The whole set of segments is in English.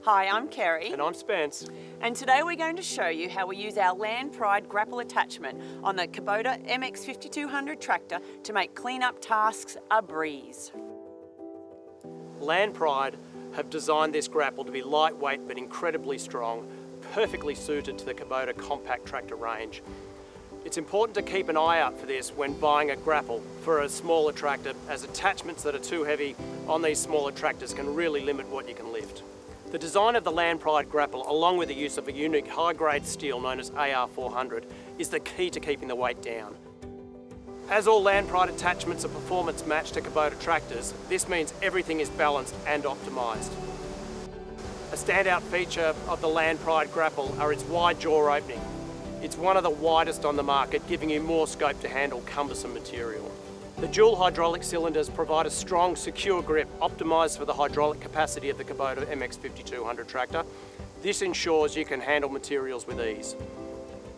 Hi, I'm Kerry. And I'm Spence. And today we're going to show you how we use our Land Pride grapple attachment on the Kubota MX5200 tractor to make clean-up tasks a breeze. Land Pride have designed this grapple to be lightweight but incredibly strong, perfectly suited to the Kubota compact tractor range. It's important to keep an eye out for this when buying a grapple for a smaller tractor, as attachments that are too heavy on these smaller tractors can really limit what you can lift. The design of the Land Pride grapple, along with the use of a unique high-grade steel known as AR400, is the key to keeping the weight down. As all Land Pride attachments are performance matched to Kubota tractors, this means everything is balanced and optimised. A standout feature of the Land Pride grapple are its wide jaw opening. It's one of the widest on the market, giving you more scope to handle cumbersome material. The dual hydraulic cylinders provide a strong, secure grip optimised for the hydraulic capacity of the Kubota MX5200 tractor. This ensures you can handle materials with ease.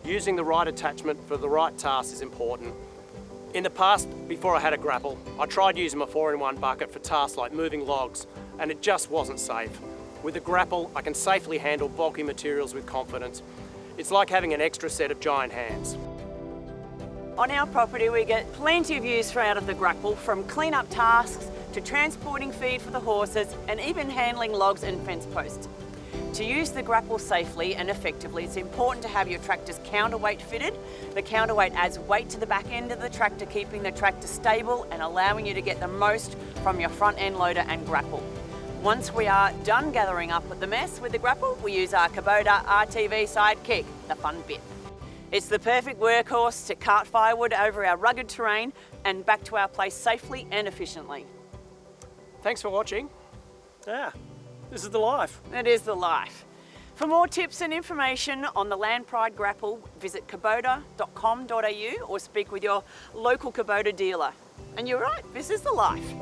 Using the right attachment for the right task is important. In the past, before I had a grapple, I tried using my 4-in-1 bucket for tasks like moving logs, and it just wasn't safe. With a grapple, I can safely handle bulky materials with confidence. It's like having an extra set of giant hands. On our property, we get plenty of use out of the grapple, from clean-up tasks to transporting feed for the horses and even handling logs and fence posts. To use the grapple safely and effectively, it's important to have your tractor's counterweight fitted. The counterweight adds weight to the back end of the tractor, keeping the tractor stable and allowing you to get the most from your front end loader and grapple. Once we are done gathering up the mess with the grapple, we use our Kubota RTV sidekick, the fun bit. It's the perfect workhorse to cart firewood over our rugged terrain and back to our place safely and efficiently. Thanks for watching. This is the life. It is the life. For more tips and information on the Land Pride grapple, visit kubota.com.au or speak with your local Kubota dealer. And you're right, this is the life.